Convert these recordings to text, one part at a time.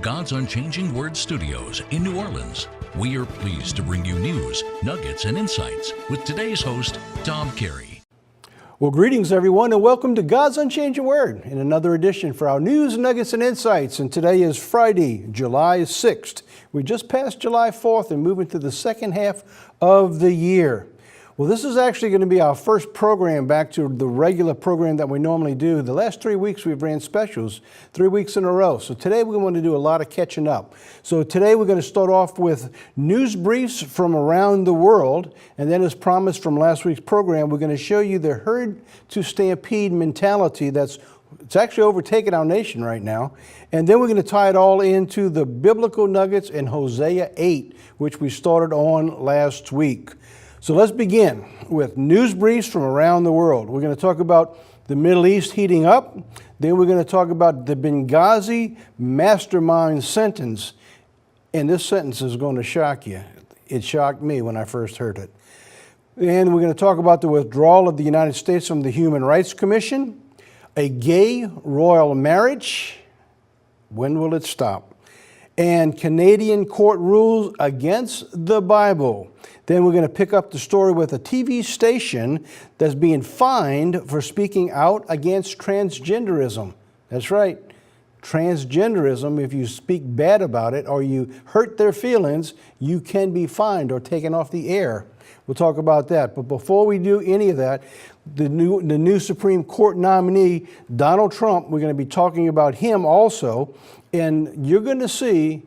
God's Unchanging Word Studios in New Orleans. We are pleased to bring you news, nuggets, and insights with today's host, Tom Carey. Well, greetings, everyone, and welcome to God's Unchanging Word in another edition for our news, nuggets, and insights. And today is Friday, July 6th. We just passed July 4th and moving to the second half of the year. Well, this is actually going to be our first program back to the regular program that we normally do. The last 3 weeks we've ran specials, 3 weeks in a row. So today we want to do a lot of catching up. So today we're going to start off with news briefs from around the world. And then as promised from last week's program, we're going to show you the herd to stampede mentality it's actually overtaken our nation right now. And then we're going to tie it all into the biblical nuggets in Hosea 8, which we started on last week. So let's begin with news briefs from around the world. We're going to talk about the Middle East heating up. Then we're going to talk about the Benghazi mastermind sentence. And this sentence is going to shock you. It shocked me when I first heard it. And we're going to talk about the withdrawal of the United States from the Human Rights Commission, a gay royal marriage. When will it stop? And Canadian court rules against the Bible. Then we're going to pick up the story with a TV station that's being fined for speaking out against transgenderism. That's right. Transgenderism, if you speak bad about it or you hurt their feelings, you can be fined or taken off the air. We'll talk about that. But before we do any of that, the new Supreme Court nominee, Donald Trump, we're going to be talking about him also. And you're going to see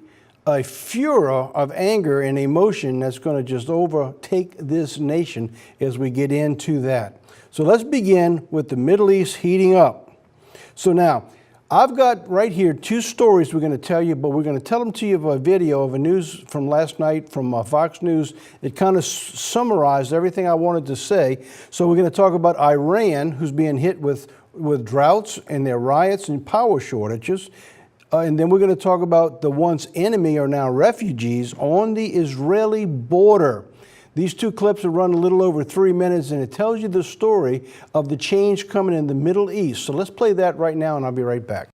a furor of anger and emotion that's going to just overtake this nation as we get into that. So let's begin with the Middle East heating up. So now, I've got right here two stories we're going to tell you, but we're going to tell them to you by video of a news from last night from Fox News. It kind of summarized everything I wanted to say. So we're going to talk about Iran, who's being hit with droughts and their riots and power shortages. And then we're going to talk about the once enemy are now refugees on the Israeli border. These two clips will run a little over 3 minutes, and it tells you the story of the change coming in the Middle East. So let's play that right now, and I'll be right back.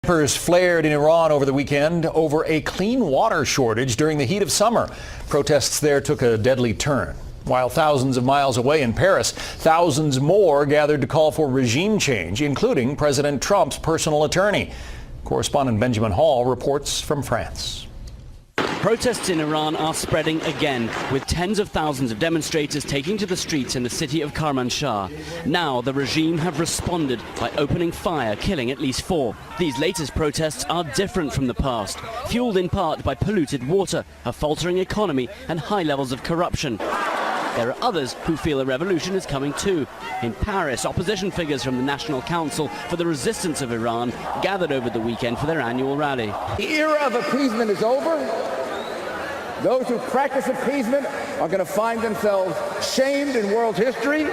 Tempers flared in Iran over the weekend over a clean water shortage during the heat of summer. Protests there took a deadly turn. While thousands of miles away in Paris, thousands more gathered to call for regime change, including President Trump's personal attorney. Correspondent Benjamin Hall reports from France. Protests in Iran are spreading again, with tens of thousands of demonstrators taking to the streets in the city of Kermanshah. Now the regime have responded by opening fire, killing at least 4. These latest protests are different from the past, fueled in part by polluted water, a faltering economy and high levels of corruption. There are others who feel a revolution is coming too. In Paris, opposition figures from the National Council for the Resistance of Iran gathered over the weekend for their annual rally. The era of appeasement is over. Those who practice appeasement are going to find themselves shamed in world history.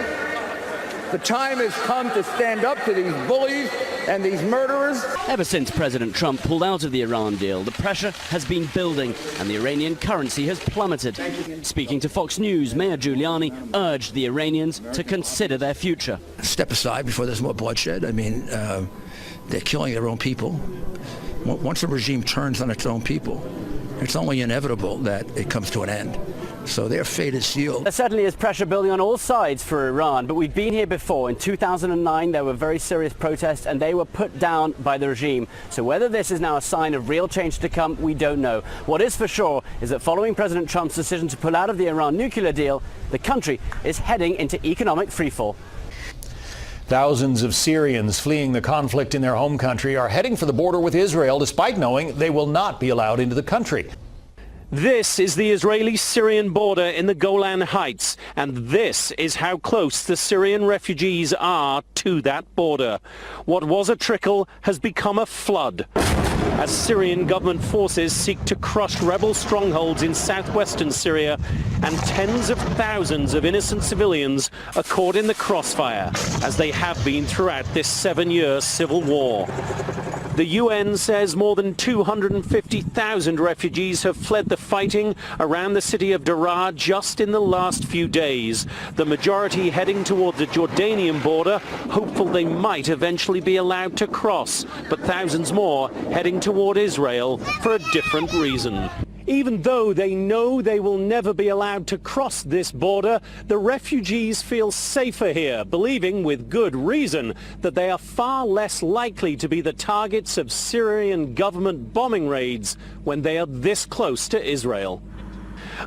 The time has come to stand up to these bullies and these murderers. Ever since President Trump pulled out of the Iran deal, the pressure has been building and the Iranian currency has plummeted. Speaking to Fox News, Mayor Giuliani urged the Iranians to consider their future. Step aside before there's more bloodshed. I mean, they're killing their own people. Once a regime turns on its own people, it's only inevitable that it comes to an end. So their fate is sealed. There certainly is pressure building on all sides for Iran, but we've been here before. In 2009, there were very serious protests and they were put down by the regime. So whether this is now a sign of real change to come, we don't know. What is for sure is that following President Trump's decision to pull out of the Iran nuclear deal, the country is heading into economic freefall. Thousands of Syrians fleeing the conflict in their home country are heading for the border with Israel despite knowing they will not be allowed into the country. This is the Israeli-Syrian border in the Golan Heights, and this is how close the Syrian refugees are to that border. What was a trickle has become a flood, as Syrian government forces seek to crush rebel strongholds in southwestern Syria, and tens of thousands of innocent civilians are caught in the crossfire, as they have been throughout this 7-year civil war. The UN says more than 250,000 refugees have fled the fighting around the city of Daraa just in the last few days. The majority heading toward the Jordanian border, hopeful they might eventually be allowed to cross, but thousands more heading toward Israel for a different reason. Even though they know they will never be allowed to cross this border, the refugees feel safer here, believing with good reason that they are far less likely to be the targets of Syrian government bombing raids when they are this close to Israel.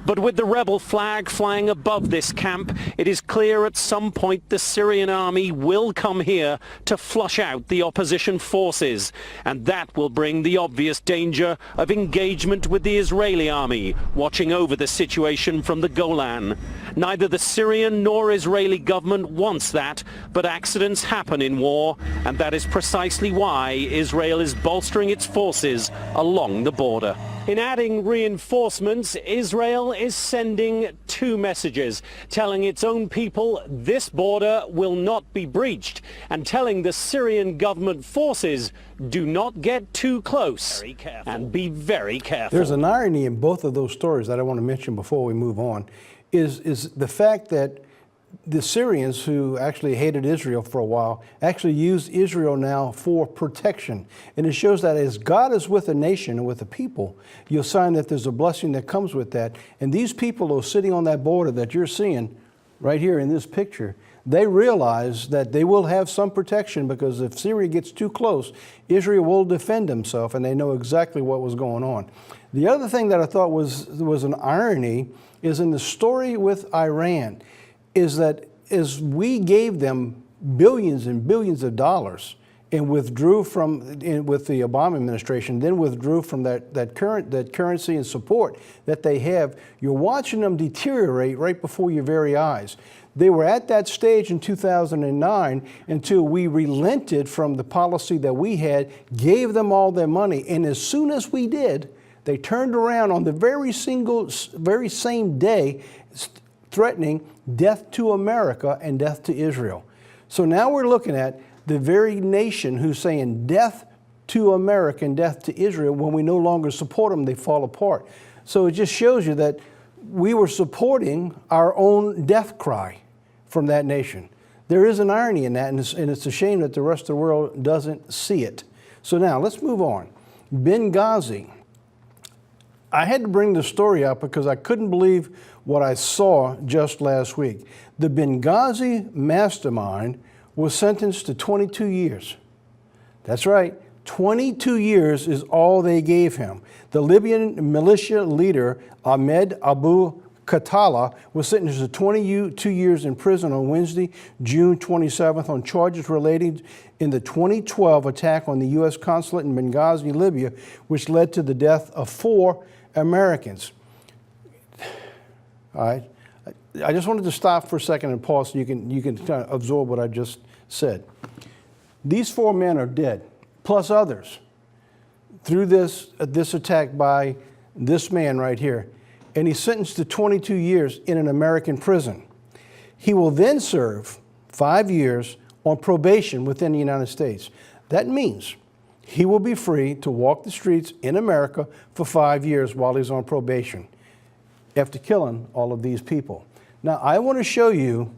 But with the rebel flag flying above this camp, it is clear at some point the Syrian army will come here to flush out the opposition forces. And that will bring the obvious danger of engagement with the Israeli army, watching over the situation from the Golan. Neither the Syrian nor Israeli government wants that, but accidents happen in war, and that is precisely why Israel is bolstering its forces along the border. In adding reinforcements, Israel is sending two messages, telling its own people this border will not be breached, and telling the Syrian government forces do not get too close and be very careful. There's an irony in both of those stories that I want to mention before we move on, is the fact that the Syrians, who actually hated Israel for a while, actually use Israel now for protection. And it shows that as God is with a nation and with a people, you'll find that there's a blessing that comes with that. And these people who are sitting on that border that you're seeing right here in this picture, they realize that they will have some protection, because if Syria gets too close, Israel will defend himself, and they know exactly what was going on. The other thing that I thought was an irony is in the story with Iran, is that as we gave them billions and billions of dollars and withdrew with the Obama administration, then withdrew from that currency and support that they have, you're watching them deteriorate right before your very eyes. They were at that stage in 2009 until we relented from the policy that we had, gave them all their money, and as soon as we did, they turned around on the very same day, threatening death to America and death to Israel. So now we're looking at the very nation who's saying death to America and death to Israel. When we no longer support them, they fall apart. So it just shows you that we were supporting our own death cry from that nation. There is an irony in that, and it's a shame that the rest of the world doesn't see it. So now let's move on. Benghazi. I had to bring the story up because I couldn't believe what I saw just last week. The Benghazi mastermind was sentenced to 22 years. That's right, 22 years is all they gave him. The Libyan militia leader, Ahmed Abu Khattala, was sentenced to 22 years in prison on Wednesday, June 27th, on charges relating in the 2012 attack on the U.S. consulate in Benghazi, Libya, which led to the death of 4 Americans. All right. I just wanted to stop for a second and pause so you can kind of absorb what I just said. These 4 men are dead, plus others, through this attack by this man right here. And he's sentenced to 22 years in an American prison. He will then serve 5 years on probation within the United States. That means he will be free to walk the streets in America for 5 years while he's on probation, after killing all of these people. Now, I want to show you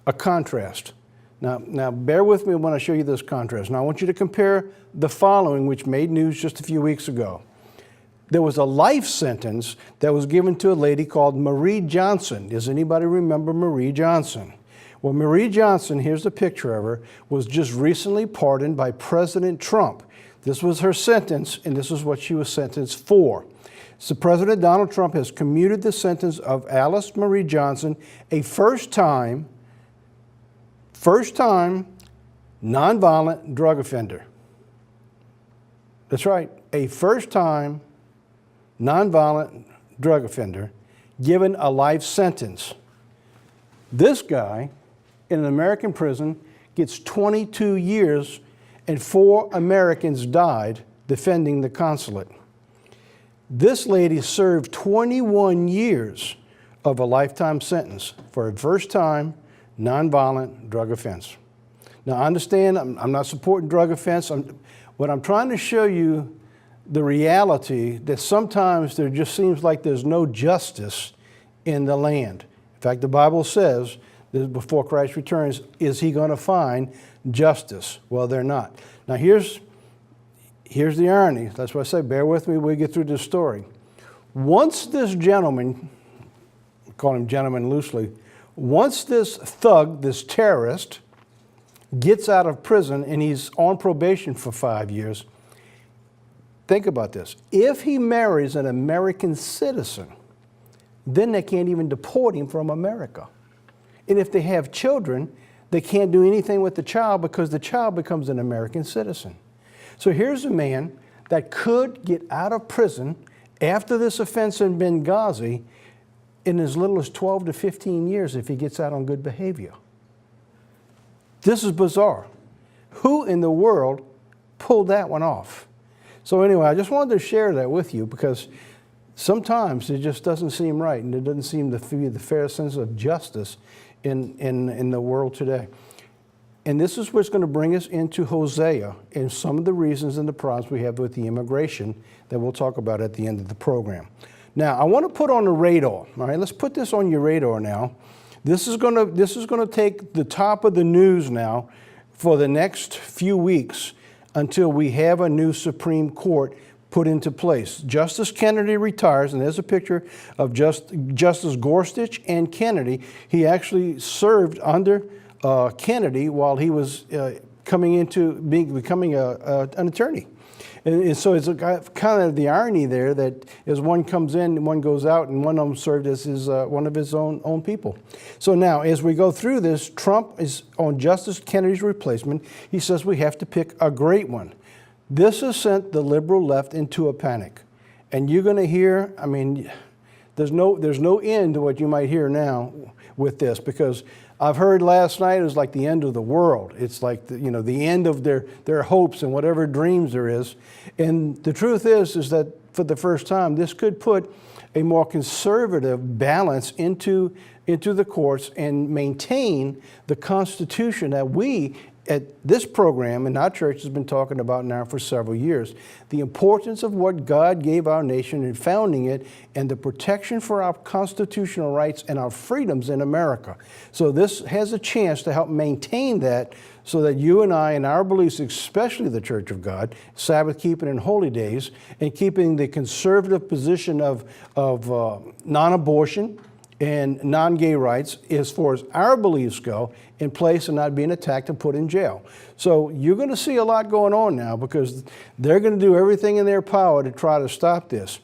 a contrast. Now, bear with me when I show you this contrast. Now, I want you to compare the following, which made news just a few weeks ago. There was a life sentence that was given to a lady called Marie Johnson. Does anybody remember Marie Johnson? Well, Marie Johnson, here's a picture of her, was just recently pardoned by President Trump. This was her sentence, and this is what she was sentenced for. So President Donald Trump has commuted the sentence of Alice Marie Johnson, a first-time nonviolent drug offender. That's right, a first-time nonviolent drug offender given a life sentence. This guy in an American prison gets 22 years, and 4 Americans died defending the consulate. This lady served 21 years of a lifetime sentence for a first-time nonviolent drug offense. Now, I understand I'm not supporting drug offense. But I'm trying to show you the reality that sometimes there just seems like there's no justice in the land. In fact, the Bible says that before Christ returns, is he going to find justice? Well, they're not. Now, here's the irony. That's why I say, bear with me, we'll get through this story. Once this gentleman, we call him gentleman loosely, once this thug, this terrorist, gets out of prison and he's on probation for 5 years, think about this. If he marries an American citizen, then they can't even deport him from America. And if they have children, they can't do anything with the child because the child becomes an American citizen. So here's a man that could get out of prison after this offense in Benghazi in as little as 12 to 15 years if he gets out on good behavior. This is bizarre. Who in the world pulled that one off? So anyway, I just wanted to share that with you because sometimes it just doesn't seem right, and it doesn't seem to be the fair sense of justice in the world today. And this is what's going to bring us into Hosea and some of the reasons and the problems we have with the immigration that we'll talk about at the end of the program. Now, I want to put on the radar. All right, let's put this on your radar now. This is going to take the top of the news now for the next few weeks until we have a new Supreme Court put into place. Justice Kennedy retires, and there's a picture of Justice Gorsuch and Kennedy. He actually served under Kennedy while he was coming into becoming an attorney. And so it's kind of the irony there that as one comes in and one goes out, and one of them served as one of his own people. So now, as we go through this, Trump is on Justice Kennedy's replacement. He says we have to pick a great one. This has sent the liberal left into a panic. And you're going to hear, I mean, there's no end to what you might hear now with this, because I've heard last night it was like the end of the world. It's like the end of their hopes and whatever dreams there is. And the truth is that for the first time, this could put a more conservative balance into the courts and maintain the Constitution that we at this program and our church has been talking about now for several years. The importance of what God gave our nation in founding it and the protection for our constitutional rights and our freedoms in America. So this has a chance to help maintain that so that you and I and our beliefs, especially the Church of God, Sabbath keeping and holy days, and keeping the conservative position of non-abortion and non-gay rights as far as our beliefs go in place and not being attacked and put in jail. So you're going to see a lot going on now because they're going to do everything in their power to try to stop this.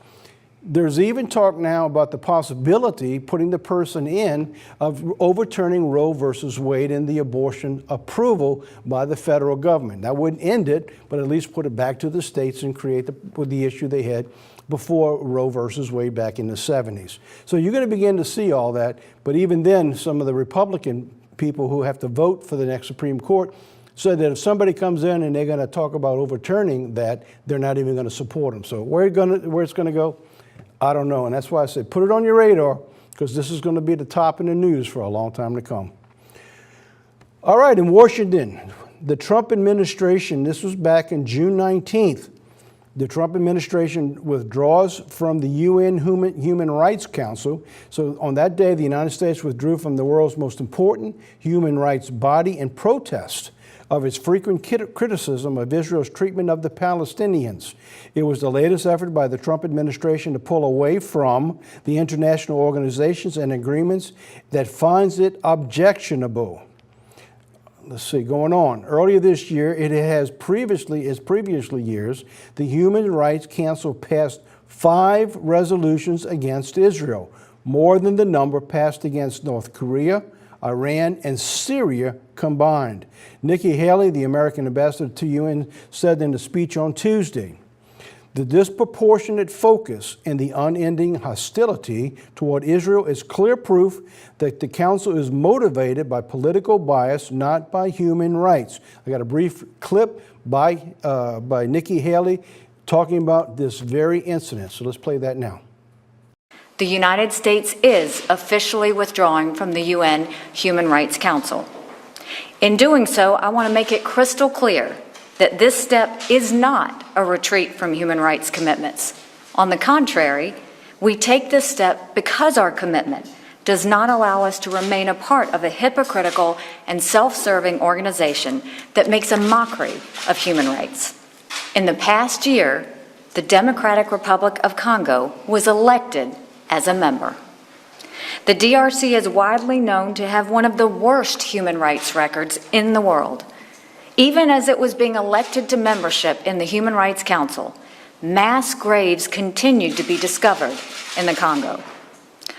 There's even talk now about the possibility putting the person in of overturning Roe versus Wade and the abortion approval by the federal government. That wouldn't end it, but at least put it back to the states and create the issue they had before Roe versus Wade back in the 70s. So you're going to begin to see all that, but even then, some of the Republican people who have to vote for the next Supreme Court said that if somebody comes in and they're going to talk about overturning that, they're not even going to support them. So where it's going to go, I don't know. And that's why I said put it on your radar, because this is going to be the top in the news for a long time to come. All right, in Washington, the Trump administration, this was back in June 19th, the Trump administration withdraws from the UN Human Rights Council. So on that day, the United States withdrew from the world's most important human rights body in protest of its frequent criticism of Israel's treatment of the Palestinians. It was the latest effort by the Trump administration to pull away from the international organizations and agreements that finds it objectionable. Let's see, going on. Earlier this year, it has previously years, the Human Rights Council passed 5 resolutions against Israel, more than the number passed against North Korea, Iran, and Syria combined. Nikki Haley, the American ambassador to UN, said in a speech on Tuesday, the disproportionate focus and the unending hostility toward Israel is clear proof that the Council is motivated by political bias, not by human rights. I got a brief clip by Nikki Haley talking about this very incident. So let's play that now. The United States is officially withdrawing from the UN Human Rights Council. In doing so, I want to make it crystal clear that this step is not a retreat from human rights commitments. On the contrary, we take this step because our commitment does not allow us to remain a part of a hypocritical and self-serving organization that makes a mockery of human rights. In the past year, the Democratic Republic of Congo was elected as a member. The DRC is widely known to have one of the worst human rights records in the world. Even as it was being elected to membership in the Human Rights Council, mass graves continued to be discovered in the Congo.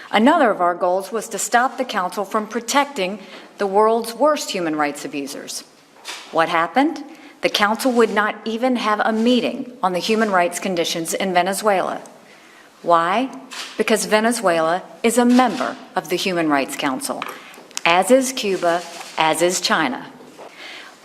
Another of our goals was to stop the Council from protecting the world's worst human rights abusers. What happened? The Council would not even have a meeting on the human rights conditions in Venezuela. Why? Because Venezuela is a member of the Human Rights Council, as is Cuba, as is China.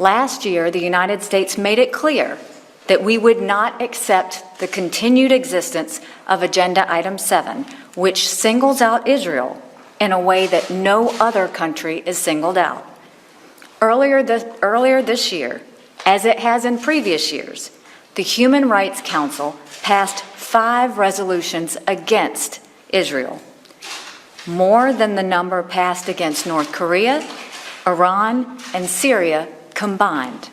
Last year, the United States made it clear that we would not accept the continued existence of Agenda Item 7, which singles out Israel in a way that no other country is singled out. Earlier this year, as it has in previous years, the Human Rights Council passed 5 resolutions against Israel, more than the number passed against North Korea, Iran, and Syria combined.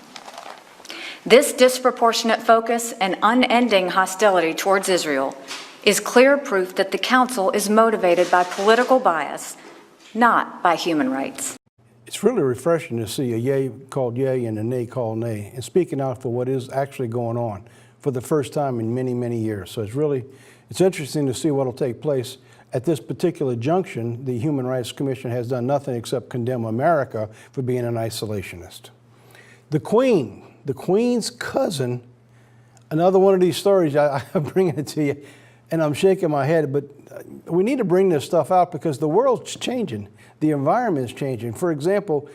This disproportionate focus and unending hostility towards Israel is clear proof that the Council is motivated by political bias, not by human rights. It's really refreshing to see a yay called yay and a nay called nay, and speaking out for what is actually going on for the first time in many, many years. So it's interesting to see what will take place. At this particular junction, the Human Rights Commission has done nothing except condemn America for being an isolationist. The Queen's cousin, another one of these stories, I'm bringing it to you, and I'm shaking my head, but we need to bring this stuff out because the world's changing. The environment is changing. For example,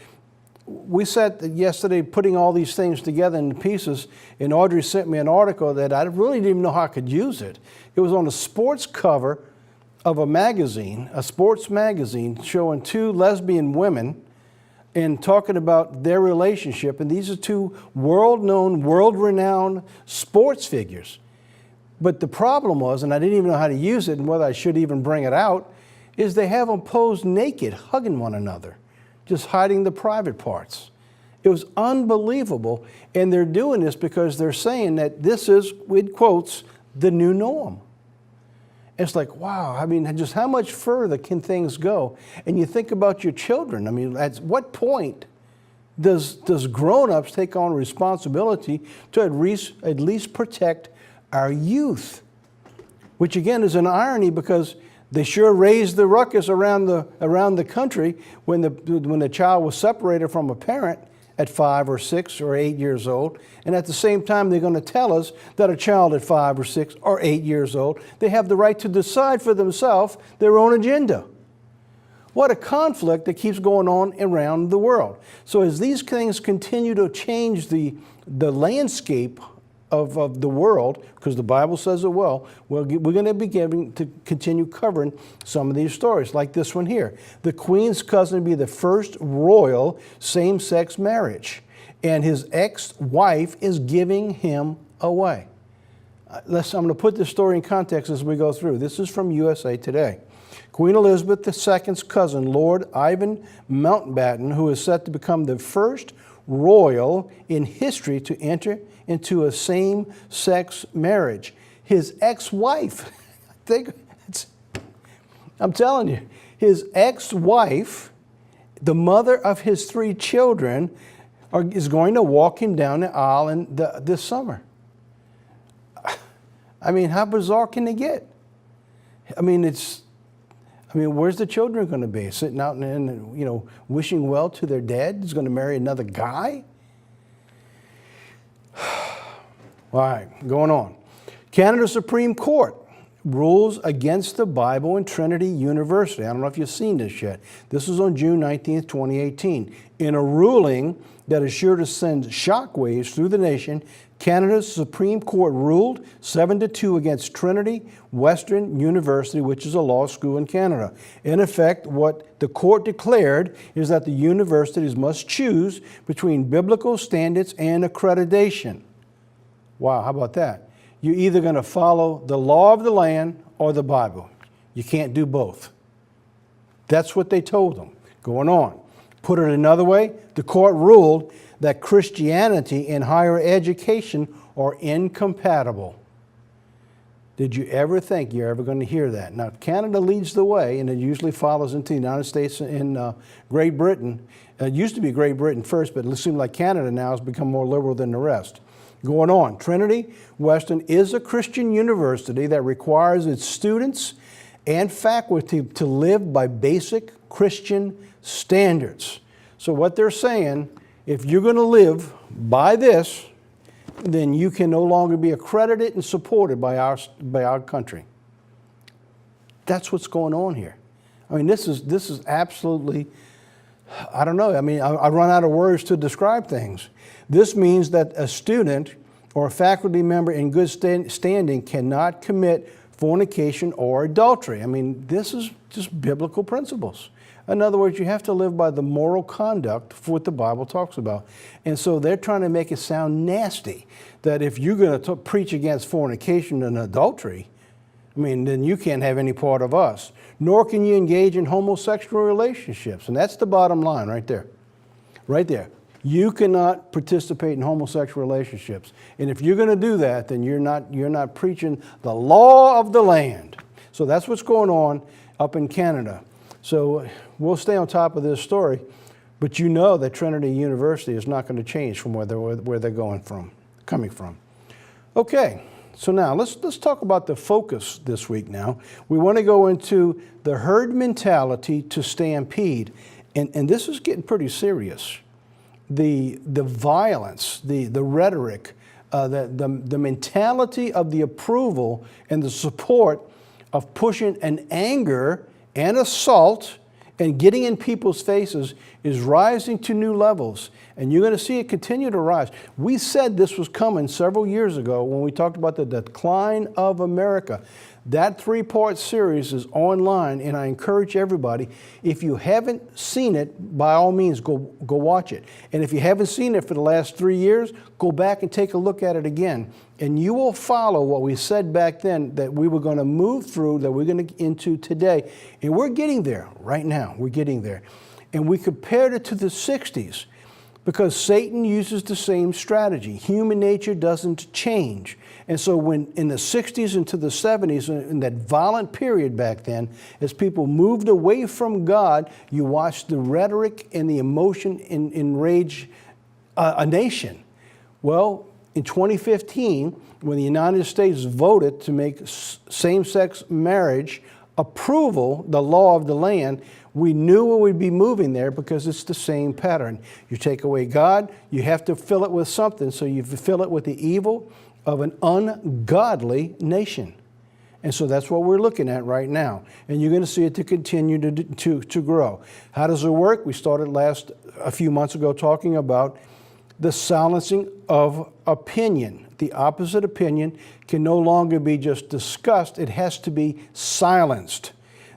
we sat yesterday putting all these things together in pieces, and Audrey sent me an article that I really didn't even know how I could use it. It was on the sports cover of a magazine, a sports magazine, showing 2 lesbian women and talking about their relationship. And these are 2 world-known, world-renowned sports figures. But the problem was, and I didn't even know how to use it and whether I should even bring it out, is they have them posed naked, hugging one another, just hiding the private parts. It was unbelievable. And they're doing this because they're saying that this is, with quotes, the new norm. It's like, wow, I mean, just how much further can things go? And you think about your children. I mean, at what point does grown-ups take on responsibility to at least protect our youth? Which again is an irony because they sure raised the ruckus around the country when the child was separated from a parent at 5 or 6 or 8 years old, and at the same time they're going to tell us that a child at 5 or 6 or 8 years old, they have the right to decide for themselves their own agenda. What a conflict that keeps going on around the world. So as these things continue to change the landscape of the world, because the Bible says it well, we're going to be getting to continue covering some of these stories, like this one here. The Queen's cousin would be the first royal same-sex marriage, and his ex-wife is giving him away. I'm going to put this story in context as we go through. This is from USA Today. Queen Elizabeth II's cousin, Lord Ivan Mountbatten, who is set to become the first royal in history to enter into a same-sex marriage. His ex-wife, I'm telling you, his ex-wife, the mother of his 3 children, is going to walk him down the aisle this summer. I mean, how bizarre can they get? I mean, where's the children going to be? Sitting out and wishing well to their dad who's going to marry another guy? All right, going on. Canada Supreme Court rules against the Bible and Trinity University. I don't know if you've seen this yet. This was on June 19th, 2018. In a ruling that is sure to send shockwaves through the nation, Canada's Supreme Court ruled 7-2 against Trinity Western University, which is a law school in Canada. In effect, what the court declared is that the universities must choose between biblical standards and accreditation. Wow, how about that? You're either going to follow the law of the land or the Bible. You can't do both. That's what they told them. Going on. Put it another way, the court ruled that Christianity and higher education are incompatible. Did you ever think you're ever going to hear that? Now, Canada leads the way, and it usually follows into the United States and Great Britain. It used to be Great Britain first, but it seems like Canada now has become more liberal than the rest. Going on, Trinity Western is a Christian university that requires its students and faculty to live by basic Christian standards. So what they're saying, if you're going to live by this, then you can no longer be accredited and supported by our country. That's what's going on here. I mean, this is absolutely, I don't know. I mean, I run out of words to describe things. This means that a student or a faculty member in good standing cannot commit fornication or adultery. I mean, this is just biblical principles. In other words, you have to live by the moral conduct for what the Bible talks about. And so they're trying to make it sound nasty, that if you're going to preach against fornication and adultery, I mean, then you can't have any part of us. Nor can you engage in homosexual relationships. And that's the bottom line right there. Right there. You cannot participate in homosexual relationships. And if you're going to do that, then you're not preaching the law of the land. So that's what's going on up in Canada. So we'll stay on top of this story, but you know that Trinity University is not going to change from where they're coming from. Okay, so now let's talk about the focus this week now. We want to go into the herd mentality to stampede, and this is getting pretty serious. The violence, the rhetoric, the mentality of the approval and the support of pushing an anger and assault and getting in people's faces is rising to new levels. And you're going to see it continue to rise. We said this was coming several years ago when we talked about the decline of America. That 3-part series is online, and I encourage everybody, if you haven't seen it, by all means, go watch it. And if you haven't seen it for the last 3 years, go back and take a look at it again. And you will follow what we said back then that we were going to move through, that we're going to get into today. And we're getting there right now. We're getting there. And we compared it to the 60s because Satan uses the same strategy. Human nature doesn't change. And so when in the 60s into the 70s, in that violent period back then, as people moved away from God, you watched the rhetoric and the emotion enrage a nation. Well, in 2015, when the United States voted to make same-sex marriage approval the law of the land, we knew we would be moving there because it's the same pattern. You take away God, you have to fill it with something, so you fill it with the evil of an ungodly nation. And so that's what we're looking at right now. And you're going to see it to continue to grow. How does it work? We started a few months ago talking about the silencing of opinion. The opposite opinion can no longer be just discussed. It has to be silenced.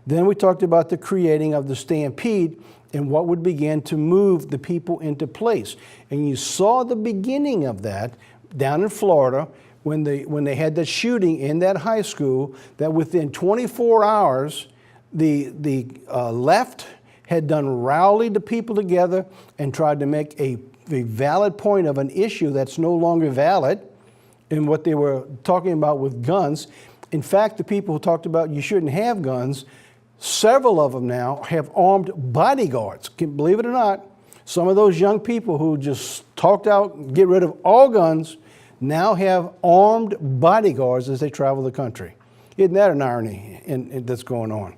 Then we talked about the creating of the stampede and what would begin to move the people into place. And you saw the beginning of that down in Florida when they had that shooting in that high school, that within 24 hours, the left had rallied the people together and tried to make a valid point of an issue that's no longer valid in what they were talking about with guns. In fact, the people who talked about you shouldn't have guns, several of them now have armed bodyguards. Believe it or not, some of those young people who just talked out, get rid of all guns, now have armed bodyguards as they travel the country. Isn't that an irony that's going on?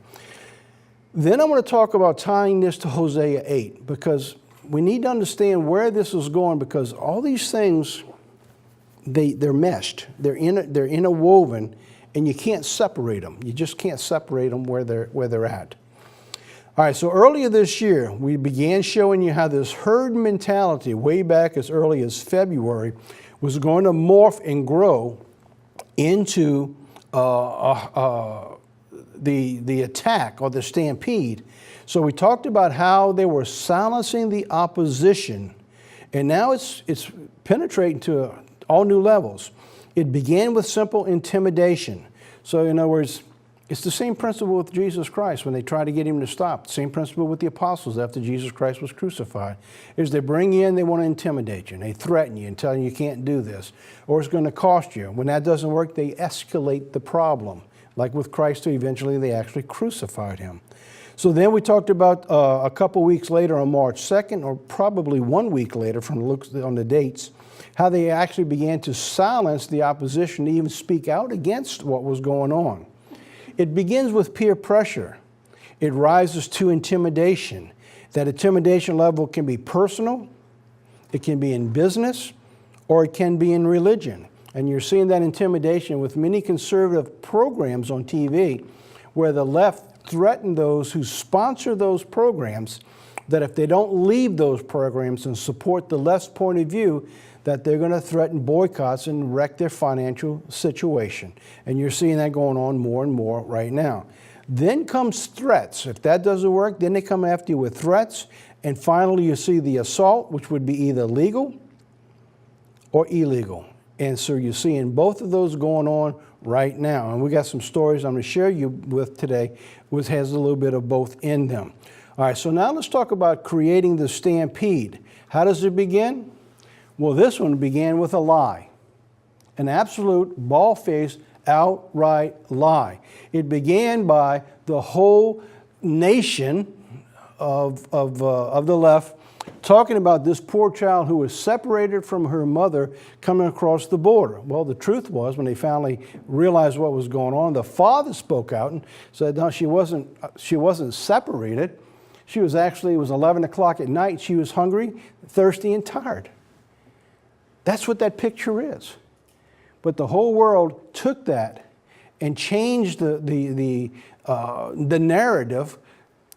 Then I want to talk about tying this to Hosea 8, because we need to understand where this is going, because all these things, they're meshed, they're interwoven, and you can't separate them. You just can't separate them where they're at. All right, so earlier this year, we began showing you how this herd mentality, way back as early as February, was going to morph and grow into the attack or the stampede. So we talked about how they were silencing the opposition, and now it's penetrating to all new levels. It began with simple intimidation. So in other words, it's the same principle with Jesus Christ when they try to get him to stop. Same principle with the apostles after Jesus Christ was crucified. Is they bring you in, they want to intimidate you, and they threaten you and tell you can't do this, or it's going to cost you. When that doesn't work, they escalate the problem. Like with Christ, eventually they actually crucified him. So then we talked about a couple weeks later on March 2nd, or probably 1 week later from the looks on the dates, how they actually began to silence the opposition to even speak out against what was going on. It begins with peer pressure. It rises to intimidation. That intimidation level can be personal, it can be in business, or it can be in religion. And you're seeing that intimidation with many conservative programs on TV where the left threaten those who sponsor those programs that if they don't leave those programs and support the left's point of view, that they're going to threaten boycotts and wreck their financial situation. And you're seeing that going on more and more right now. Then comes threats. If that doesn't work, then they come after you with threats. And finally, you see the assault, which would be either legal or illegal. And so you're seeing both of those going on right now. And we got some stories I'm going to share you with today, which has a little bit of both in them. All right, so now let's talk about creating the stampede. How does it begin? Well, this one began with a lie, an absolute bald-faced, outright lie. It began by the whole nation of the left talking about this poor child who was separated from her mother coming across the border. Well, the truth was, when they finally realized what was going on, the father spoke out and said, no, she wasn't separated. She was actually, it was 11 o'clock at night. She was hungry, thirsty, and tired. That's what that picture is. But the whole world took that and changed the narrative,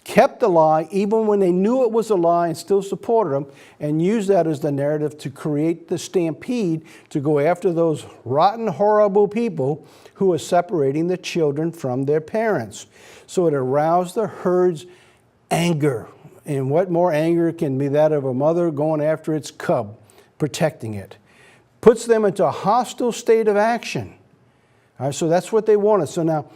kept the lie, even when they knew it was a lie and still supported them, and used that as the narrative to create the stampede to go after those rotten, horrible people who are separating the children from their parents. So it aroused the herd's anger. And what more anger can be that of a mother going after its cub, protecting it? Puts them into a hostile state of action. All right, so that's what they wanted. So now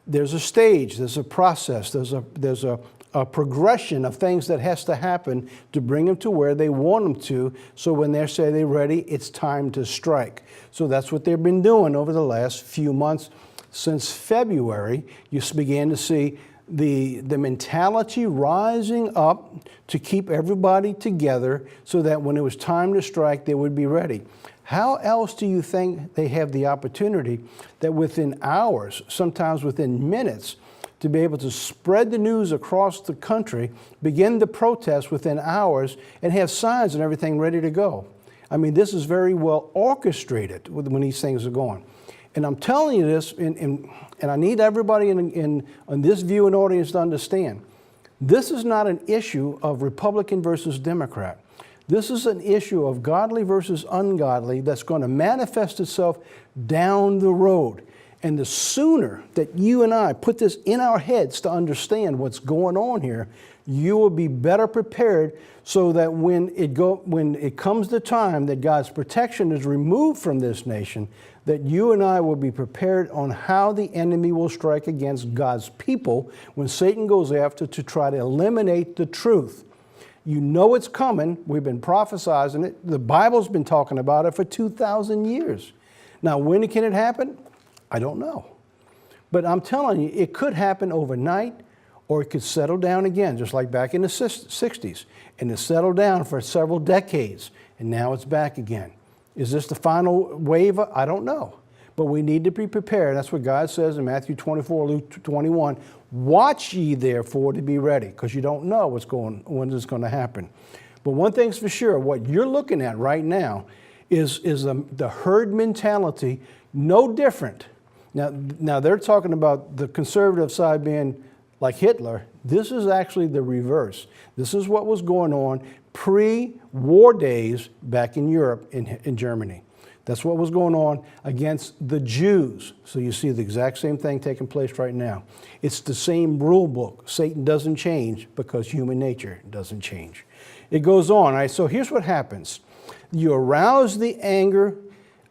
there's a stage, there's a process, there's a progression of things that has to happen to bring them to where they want them to. So when they say they're ready, it's time to strike. So that's what they've been doing over the last few months. Since February, you began to see the mentality rising up to keep everybody together so that when it was time to strike, they would be ready. How else do you think they have the opportunity that within hours, sometimes within minutes, to be able to spread the news across the country, begin the protest within hours, and have signs and everything ready to go? I mean, this is very well orchestrated when these things are going. And I'm telling you this, and I need everybody in this viewing audience to understand, this is not an issue of Republican versus Democrat. This is an issue of godly versus ungodly that's going to manifest itself down the road. And the sooner that you and I put this in our heads to understand what's going on here, you will be better prepared so that when it comes the time that God's protection is removed from this nation, that you and I will be prepared on how the enemy will strike against God's people when Satan goes after to try to eliminate the truth. You know it's coming. We've been prophesizing it. The Bible's been talking about it for 2,000 years. Now, when can it happen? I don't know. But I'm telling you, it could happen overnight, or it could settle down again, just like back in the 60s. And it settled down for several decades, and now it's back again. Is this the final wave? I don't know. But we need to be prepared. That's what God says in Matthew 24, Luke 21. Watch ye therefore to be ready, because you don't know when it's going to happen. But one thing's for sure, what you're looking at right now is the herd mentality, no different Now they're talking about the conservative side being like Hitler. This is actually the reverse. This is what was going on pre-war days back in Europe, in Germany. That's what was going on against the Jews. So you see the exact same thing taking place right now. It's the same rule book. Satan doesn't change because human nature doesn't change. It goes on. All right, so here's what happens. You arouse the anger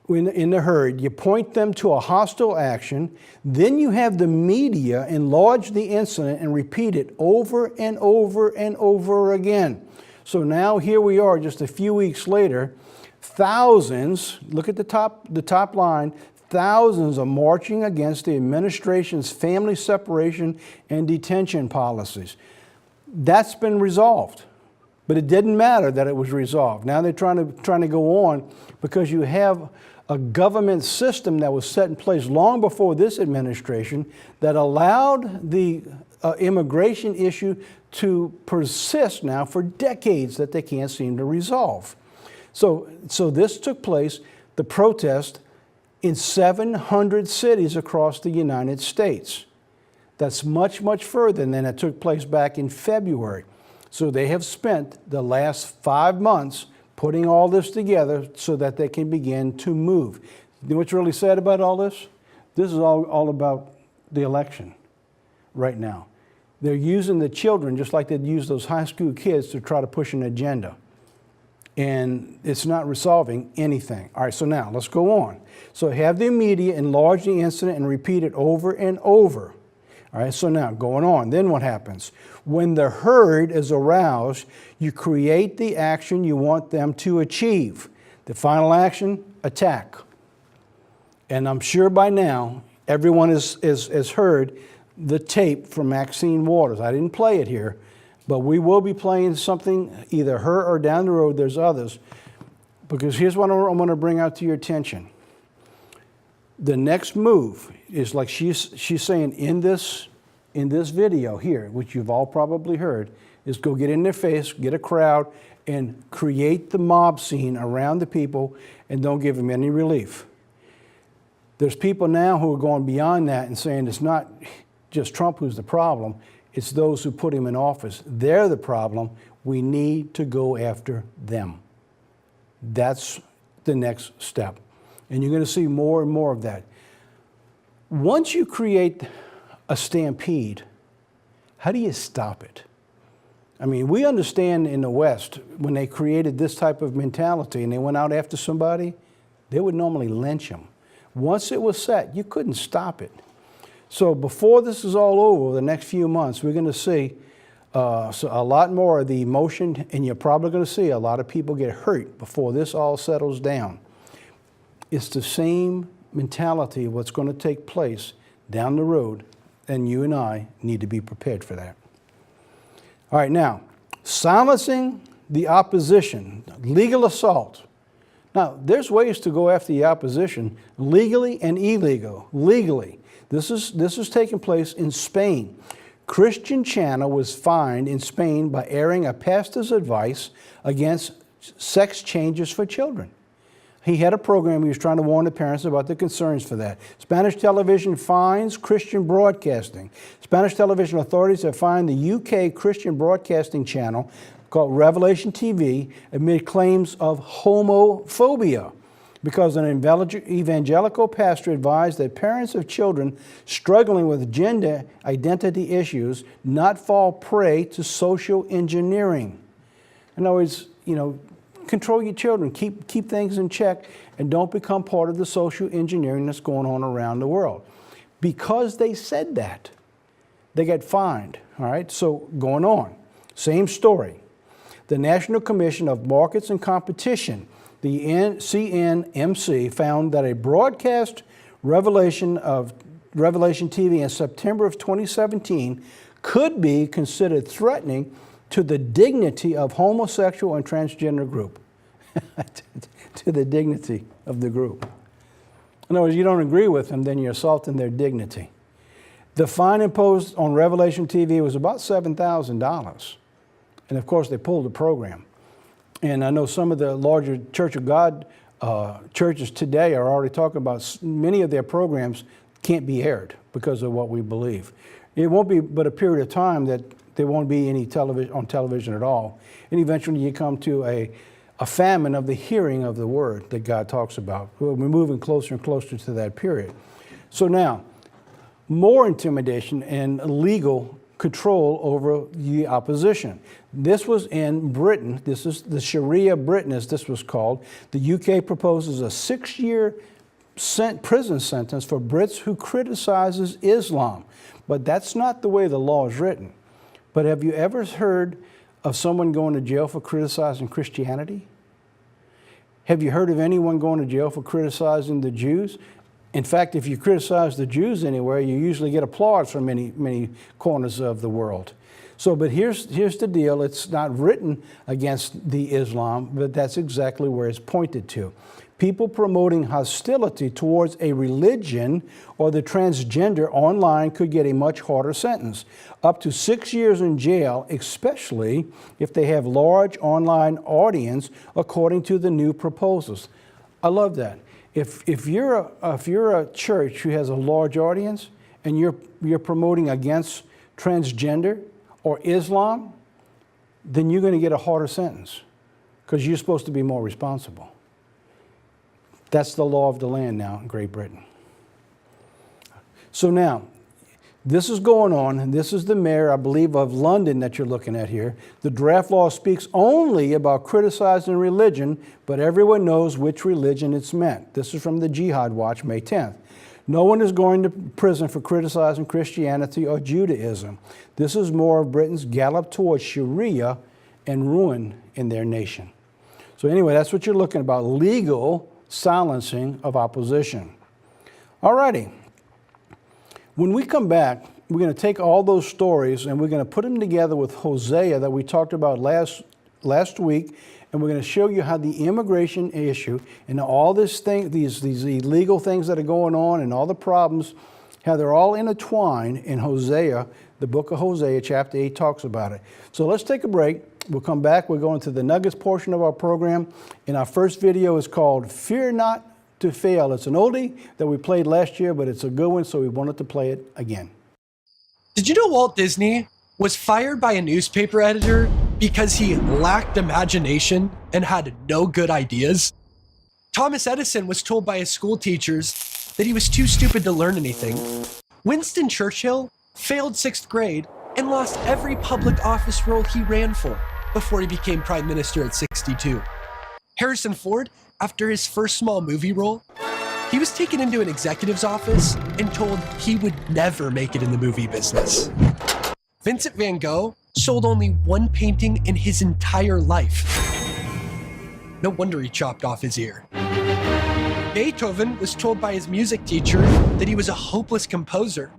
in the herd, you point them to a hostile action, then you have the media enlarge the incident and repeat it over and over and over again. So now here we are just a few weeks later, thousands, look at the top line, thousands are marching against the administration's family separation and detention policies. That's been resolved. But it didn't matter that it was resolved. Now they're trying to go on because you have a government system that was set in place long before this administration that allowed the immigration issue to persist now for decades that they can't seem to resolve. So this took place, the protest, in 700 cities across the United States. That's much, much further than it took place back in February. So they have spent the last 5 months putting all this together so that they can begin to move. You know what's really sad about all this? This is all about the election right now. They're using the children just like they'd use those high school kids to try to push an agenda. And it's not resolving anything. All right, so now let's go on. So have the media enlarge the incident and repeat it over and over. All right, so now going on, then what happens? When the herd is aroused, you create the action you want them to achieve. The final action, attack. And I'm sure by now, everyone has heard the tape from Maxine Waters. I didn't play it here, but we will be playing something, either her or down the road, there's others. Because here's what I'm going to bring out to your attention. The next move is like she's saying in this video here, which you've all probably heard, is go get in their face, get a crowd, and create the mob scene around the people and don't give them any relief. There's people now who are going beyond that and saying it's not just Trump who's the problem, it's those who put him in office. They're the problem. We need to go after them. That's the next step. And you're going to see more and more of that. Once you create a stampede, how do you stop it? I mean, we understand in the West, when they created this type of mentality and they went out after somebody, they would normally lynch them. Once it was set, you couldn't stop it. So before this is all over, the next few months, we're going to see a lot more of the emotion, and you're probably going to see a lot of people get hurt before this all settles down. It's the same mentality of what's going to take place down the road, and you and I need to be prepared for that. All right, now, silencing the opposition, legal assault. Now, there's ways to go after the opposition legally and illegal. Legally, this is taking place in Spain. Christian Channel was fined in Spain by airing a pastor's advice against sex changes for children. He had a program, he was trying to warn the parents about the concerns for that. Spanish television fines Christian broadcasting. Spanish television authorities have fined the UK Christian broadcasting channel called Revelation TV amid claims of homophobia because an evangelical pastor advised that parents of children struggling with gender identity issues not fall prey to social engineering. In other words, control your children, keep things in check, and don't become part of the social engineering that's going on around the world. Because they said that, they get fined. All right, so going on, same story. The National Commission of Markets and Competition, the CNMC, found that a broadcast Revelation TV in September of 2017 could be considered threatening to the dignity of homosexual and transgender group, to the dignity of the group. In other words, you don't agree with them, then you're assaulting their dignity. The fine imposed on Revelation TV was about $7,000. And of course, they pulled the program. And I know some of the larger Church of God churches today are already talking about many of their programs can't be aired because of what we believe. It won't be but a period of time that there won't be any television on television at all. And eventually you come to a famine of the hearing of the word that God talks about. We're moving closer and closer to that period. So now, more intimidation and legal control over the opposition. This was in Britain. This is the Sharia Britain, as this was called. The UK proposes a 6-year prison sentence for Brits who criticizes Islam. But that's not the way the law is written. But have you ever heard of someone going to jail for criticizing Christianity? Have you heard of anyone going to jail for criticizing the Jews? In fact, if you criticize the Jews anywhere, you usually get applause from many corners of the world. So, but here's the deal. It's not written against the Islam, but that's exactly where it's pointed to. People promoting hostility towards a religion or the transgender online could get a much harder sentence, up to 6 years in jail, especially if they have large online audience, according to the new proposals. I love that. If you're a church who has a large audience and you're promoting against transgender or Islam, then you're going to get a harder sentence because you're supposed to be more responsible. That's the law of the land now in Great Britain. So now, this is going on, and this is the mayor, I believe, of London that you're looking at here. The draft law speaks only about criticizing religion, but everyone knows which religion it's meant. This is from the Jihad Watch, May 10th. No one is going to prison for criticizing Christianity or Judaism. This is more of Britain's gallop towards Sharia and ruin in their nation. So anyway, that's what you're looking about, legal silencing of opposition. All righty. When we come back, we're going to take all those stories and we're going to put them together with Hosea that we talked about last week, and we're going to show you how the immigration issue and all these illegal things that are going on and all the problems, how they're all intertwined in Hosea. The book of Hosea, chapter 8, talks about it. So let's take a break. We'll come back. We're going to the Nuggets portion of our program. And our first video is called Fear Not to Fail. It's an oldie that we played last year, but it's a good one, so we wanted to play it again. Did you know Walt Disney was fired by a newspaper editor because he lacked imagination and had no good ideas? Thomas Edison was told by his school teachers that he was too stupid to learn anything. Winston Churchill failed 6th grade and lost every public office role he ran for before he became prime minister at 62. Harrison Ford, after his first small movie role, he was taken into an executive's office and told he would never make it in the movie business. Vincent van Gogh sold only one painting in his entire life. No wonder he chopped off his ear. Beethoven was told by his music teacher that he was a hopeless composer.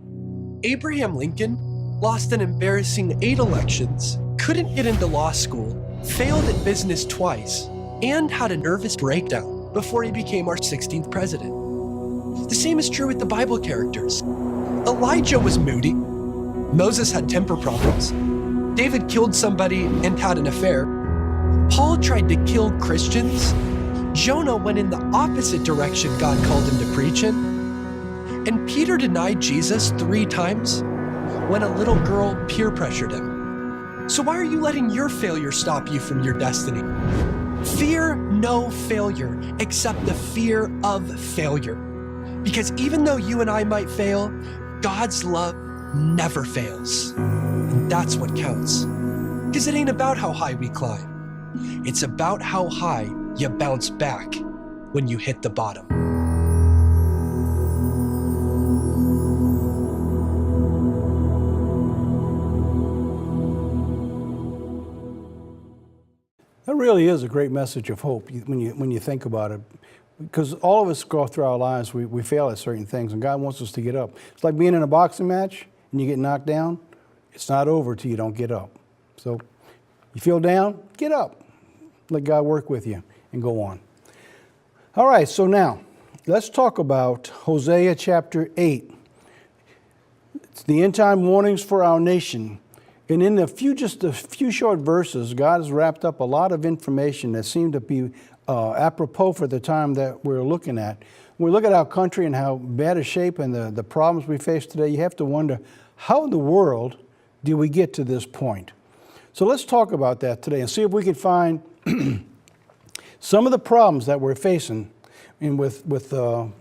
Abraham Lincoln lost an embarrassing 8 elections, couldn't get into law school, failed at business twice, and had a nervous breakdown before he became our 16th president. The same is true with the Bible characters. Elijah was moody. Moses had temper problems. David killed somebody and had an affair. Paul tried to kill Christians. Jonah went in the opposite direction God called him to preach in. And Peter denied Jesus 3 times when a little girl peer pressured him. So why are you letting your failure stop you from your destiny? Fear no failure except the fear of failure. Because even though you and I might fail, God's love never fails. And that's what counts. Because it ain't about how high we climb. It's about how high you bounce back when you hit the bottom. That really is a great message of hope when you think about it. Because all of us go through our lives, we fail at certain things, and God wants us to get up. It's like being in a boxing match and you get knocked down. It's not over till you don't get up. So you feel down, get up. Let God work with you and go on. All right, so now let's talk about Hosea chapter 8. It's the end time warnings for our nation. And in just a few short verses, God has wrapped up a lot of information that seemed to be apropos for the time that we're looking at. when we look at our country and how bad a shape and the problems we face today, you have to wonder, how in the world did we get to this point? So let's talk about that today and see if we can find some of the problems that we're facing with the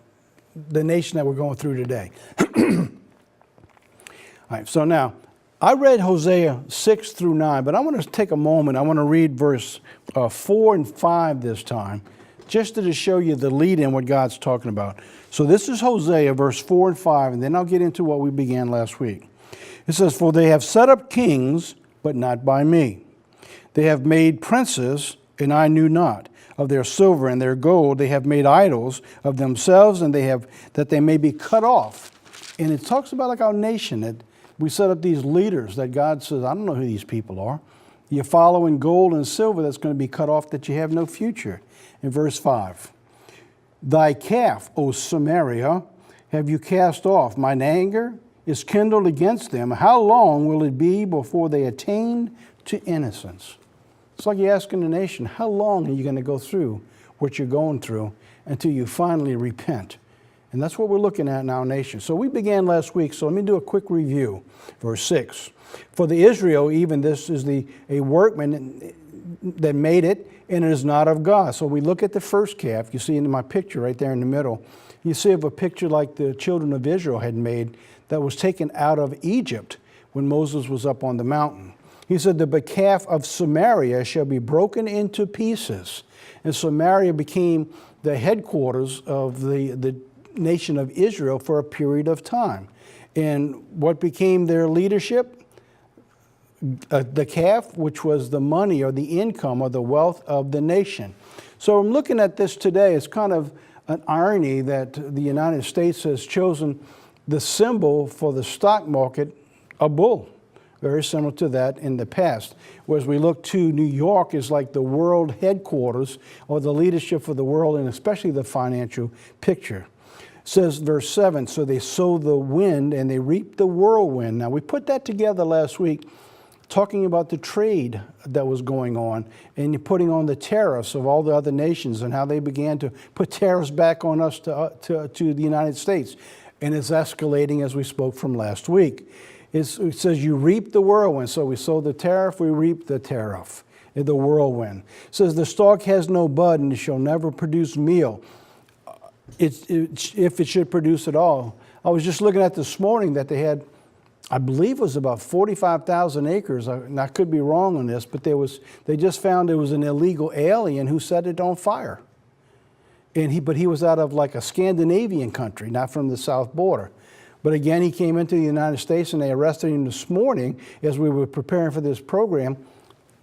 nation that we're going through today. All right, so now, I read Hosea 6 through 9, but I want to take a moment. I want to read verse 4 and 5 this time, just to show you the lead in what God's talking about. So this is Hosea, verse 4 and 5, and then I'll get into what we began last week. It says, "For they have set up kings, but not by me. They have made princes, and I knew not. Of their silver and their gold they have made idols of themselves, and that they may be cut off." And it talks about like our nation, that we set up these leaders that God says, I don't know who these people are. You're following gold and silver that's going to be cut off, that you have no future. In verse 5, "Thy calf, O Samaria, have you cast off. Mine anger is kindled against them. How long will it be before they attain to innocence?" It's like you're asking the nation, how long are you going to go through what you're going through until you finally repent? And that's what we're looking at in our nation. So we began last week, so let me do a quick review. Verse 6, "For the Israel, even this is a workman that made it, and it is not of God." So we look at the first calf. You see in my picture right there in the middle, you see of a picture like the children of Israel had made that was taken out of Egypt when Moses was up on the mountain. He said, "The calf of Samaria shall be broken into pieces." And Samaria became the headquarters of the nation of Israel for a period of time. And what became their leadership? The calf, which was the money or the income or the wealth of the nation. So I'm looking at this today. It's kind of an irony that the United States has chosen the symbol for the stock market, a bull. Very similar to that in the past. Whereas we look to New York as like the world headquarters or the leadership for the world, and especially the financial picture. It says verse 7, "So they sow the wind and they reap the whirlwind." Now we put that together last week, talking about the trade that was going on and putting on the tariffs of all the other nations and how they began to put tariffs back on us to the United States. And it's escalating as we spoke from last week. It says you reap the whirlwind. So we sow the tariff, we reap the tariff, the whirlwind. It says the stalk has no bud and it shall never produce meal, if it should produce at all. I was just looking at this morning that they had, I believe it was about 45,000 acres, and I could be wrong on this, but they just found there was an illegal alien who set it on fire. But he was out of like a Scandinavian country, not from the south border. But again, he came into the United States and they arrested him this morning as we were preparing for this program.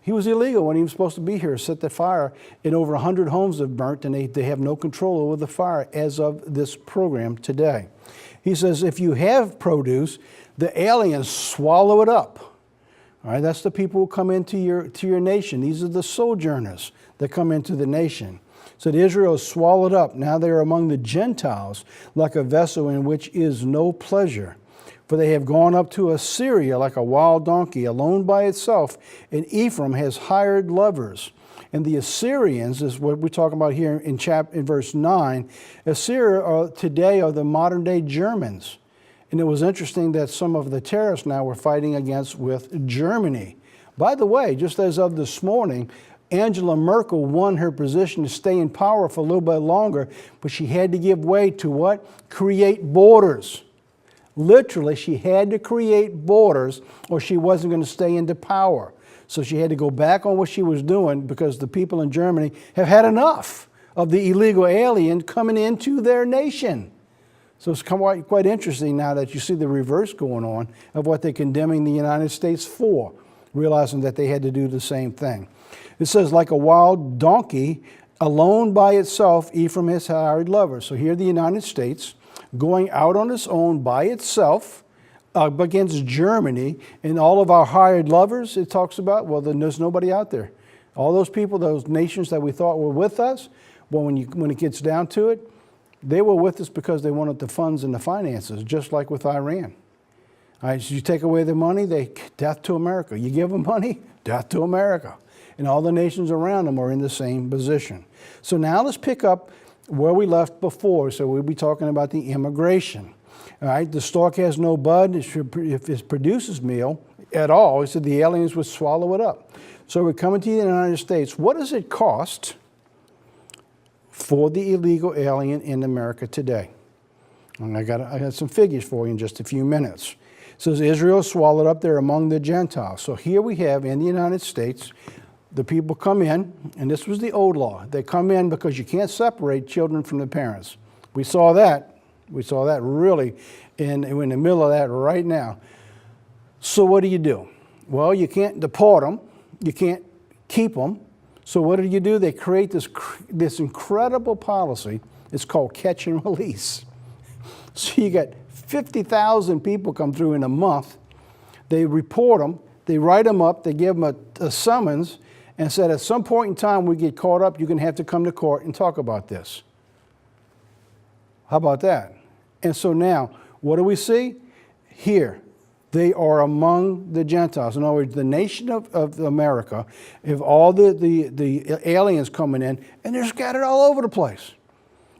He was illegal when he was supposed to be here, set the fire, and over 100 homes have burnt, and they have no control over the fire as of this program today. He says, if you have produce, the aliens swallow it up. All right, that's the people who come into your nation. These are the sojourners that come into the nation. So Israel is swallowed up. Now they are among the Gentiles, like a vessel in which is no pleasure. For they have gone up to Assyria like a wild donkey, alone by itself, and Ephraim has hired lovers. And the Assyrians is what we're talking about here in verse 9. Assyria today are the modern day Germans. And it was interesting that some of the terrorists now were fighting against with Germany. By the way, just as of this morning, Angela Merkel won her position to stay in power for a little bit longer, but she had to give way to what? Create borders. Literally, she had to create borders or she wasn't going to stay into power. So she had to go back on what she was doing because the people in Germany have had enough of the illegal alien coming into their nation. So it's quite interesting now that you see the reverse going on of what they're condemning the United States for, realizing that they had to do the same thing. It says, like a wild donkey, alone by itself, Ephraim has hired lovers. So here the United States going out on its own by itself against Germany, and all of our hired lovers it talks about, well, then there's nobody out there. All those people, those nations that we thought were with us, well, when it gets down to it, they were with us because they wanted the funds and the finances, just like with Iran. All right, so you take away their money, death to America. You give them money, death to America. And all the nations around them are in the same position. So now let's pick up where we left before. So we'll be talking about the immigration. All right, the stalk has no bud. If it produces meal at all, he said the aliens would swallow it up. So we're coming to the United States. What does it cost for the illegal alien in America today? And I got some figures for you in just a few minutes. It says Israel swallowed up there among the Gentiles. So here we have in the United States, the people come in, and this was the old law. They come in because you can't separate children from the parents. We saw that. We saw that really in the middle of that right now. So what do? Well, you can't deport them. You can't keep them. So what do? They create this incredible policy. It's called catch and release. So you got 50,000 people come through in a month. They report them. They write them up. They give them a summons and said at some point in time we get caught up, you're going to have to come to court and talk about this. How about that? And so now, what do we see? Here, they are among the Gentiles. In other words, the nation of America, if all the aliens coming in, and they're scattered all over the place.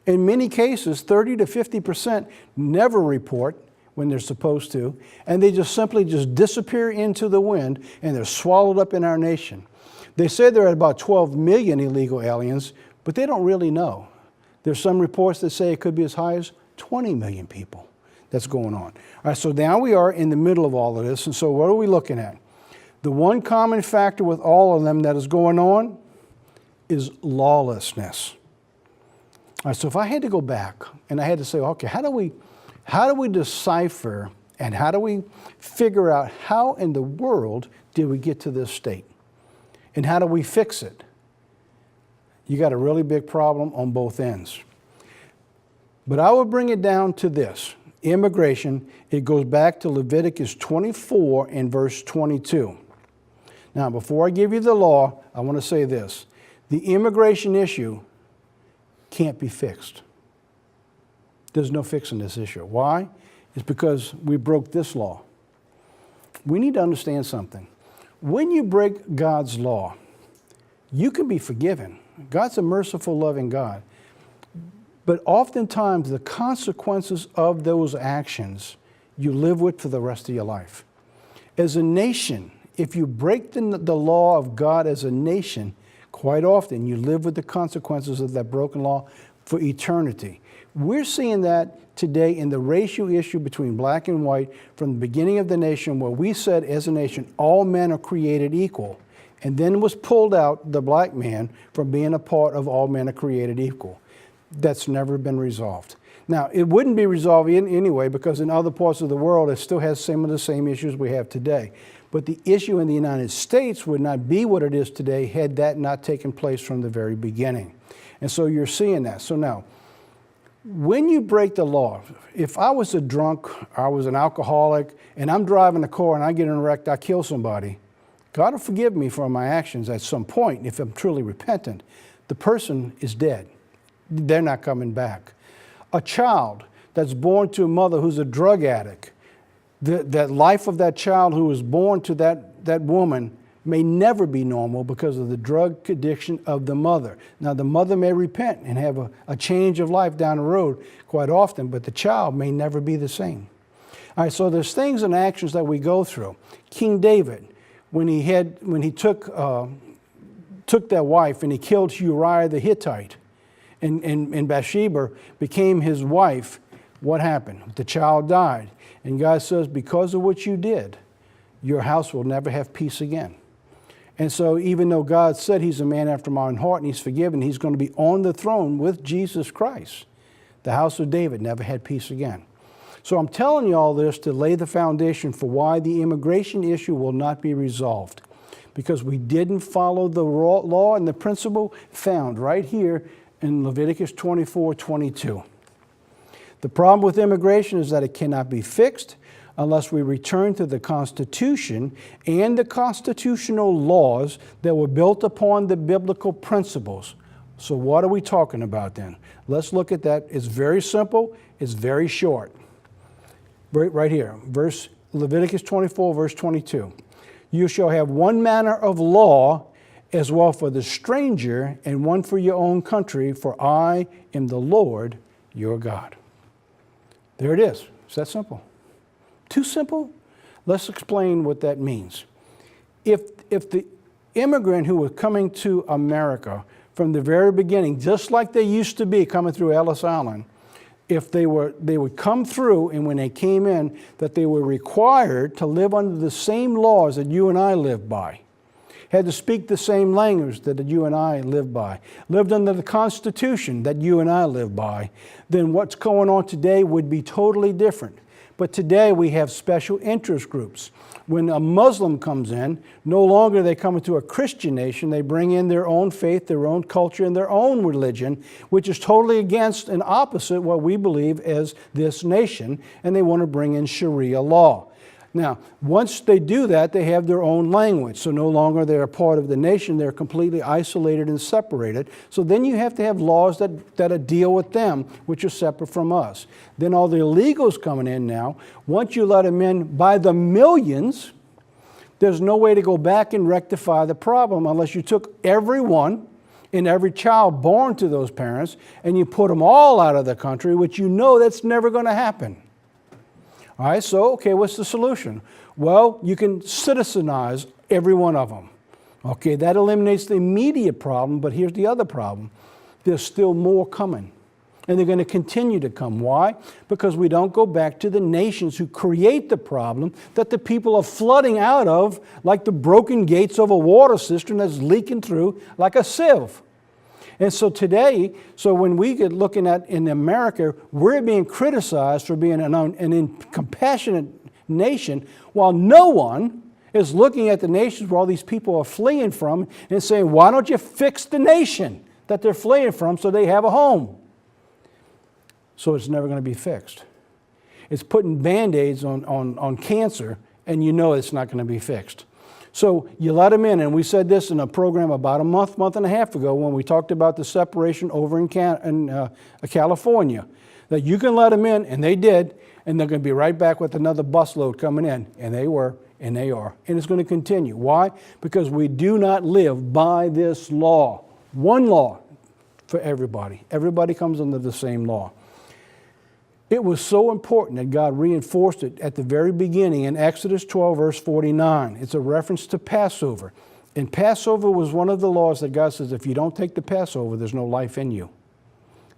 In many cases, 30 to 50% never report when they're supposed to, and they just simply disappear into the wind, and they're swallowed up in our nation. They say there are about 12 million illegal aliens, but they don't really know. There's some reports that say it could be as high as 20 million people that's going on. All right, so now we are in the middle of all of this, and so what are we looking at? The one common factor with all of them that is going on is lawlessness. All right, so if I had to go back and I had to say, okay, how do we decipher and how do we figure out how in the world did we get to this state? And how do we fix it? You got a really big problem on both ends. But I would bring it down to this. Immigration, it goes back to Leviticus 24 and verse 22. Now, before I give you the law, I want to say this. The immigration issue can't be fixed. There's no fixing this issue. Why? It's because we broke this law. We need to understand something. When you break God's law, you can be forgiven. God's a merciful, loving God. But oftentimes the consequences of those actions you live with for the rest of your life. As a nation, if you break the law of God as a nation, quite often you live with the consequences of that broken law for eternity. We're seeing that today in the racial issue between black and white from the beginning of the nation, where we said as a nation, all men are created equal. And then was pulled out the black man from being a part of all men are created equal. That's never been resolved. Now, it wouldn't be resolved anyway because in other parts of the world it still has some of the same issues we have today. But the issue in the United States would not be what it is today had that not taken place from the very beginning. And so you're seeing that. So now, when you break the law, if I was a drunk, I was an alcoholic, and I'm driving a car and I get in a wreck, I kill somebody, God will forgive me for my actions at some point if I'm truly repentant. The person is dead. They're not coming back. A child that's born to a mother who's a drug addict, that life of that child who was born to that woman may never be normal because of the drug addiction of the mother. Now, the mother may repent and have a change of life down the road quite often, but the child may never be the same. All right, so there's things and actions that we go through. King David, when he took that wife and he killed Uriah the Hittite, and Bathsheba became his wife, what happened? The child died. And God says, because of what you did, your house will never have peace again. And so even though God said he's a man after my own heart and he's forgiven, he's going to be on the throne with Jesus Christ. The house of David never had peace again. So I'm telling you all this to lay the foundation for why the immigration issue will not be resolved. Because we didn't follow the law and the principle found right here in Leviticus 24:22. The problem with immigration is that it cannot be fixed unless we return to the Constitution and the constitutional laws that were built upon the biblical principles. So what are we talking about then? Let's look at that. It's very simple. It's very short. Right here, Leviticus 24, verse 22. You shall have one manner of law as well for the stranger, and one for your own country, for I am the Lord your God. There it is. It's that simple. Too simple? Let's explain what that means. If the immigrant who was coming to America from the very beginning, just like they used to be coming through Ellis Island, if they would come through, and when they came in, that they were required to live under the same laws that you and I live by, had to speak the same language that you and I live by, lived under the Constitution that you and I live by, then what's going on today would be totally different. But today we have special interest groups. When a Muslim comes in, no longer they come into a Christian nation, they bring in their own faith, their own culture, and their own religion, which is totally against and opposite what we believe as this nation, and they want to bring in Sharia law. Now, once they do that, they have their own language. So no longer they're a part of the nation, they're completely isolated and separated. So then you have to have laws that deal with them, which are separate from us. Then all the illegals coming in now, once you let them in by the millions, there's no way to go back and rectify the problem unless you took everyone and every child born to those parents and you put them all out of the country, which you know that's never going to happen. All right, so, okay, what's the solution? Well, you can citizenize every one of them. Okay, that eliminates the immediate problem, but here's the other problem. There's still more coming, and they're going to continue to come. Why? Because we don't go back to the nations who create the problem that the people are flooding out of like the broken gates of a water cistern that's leaking through like a sieve. And so today, when we get looking at in America, we're being criticized for being an incompassionate nation, while no one is looking at the nations where all these people are fleeing from and saying, why don't you fix the nation that they're fleeing from so they have a home? So it's never going to be fixed. It's putting Band-Aids on cancer, and you know it's not going to be fixed. So you let them in, and we said this in a program about a month and a half ago when we talked about the separation over in California, that you can let them in, and they did, and they're going to be right back with another busload coming in, and they were, and they are, and it's going to continue. Why? Because we do not live by this law. One law for everybody. Everybody comes under the same law. It was so important that God reinforced it at the very beginning in Exodus 12, verse 49. It's a reference to Passover. And Passover was one of the laws that God says, if you don't take the Passover, there's no life in you.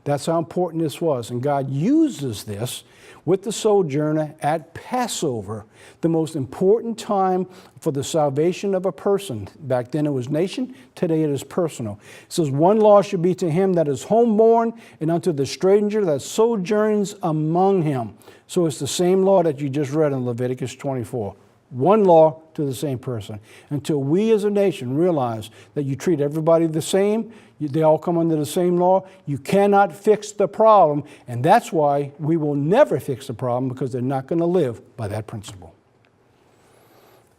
That's how important this was. And God uses this with the sojourner at Passover, the most important time for the salvation of a person. Back then it was nation, today it is personal. It says, one law should be to him that is homeborn and unto the stranger that sojourns among him. So it's the same law that you just read in Leviticus 24. One law to the same person. Until we as a nation realize that you treat everybody the same, they all come under the same law, you cannot fix the problem. And that's why we will never fix the problem, because they're not going to live by that principle.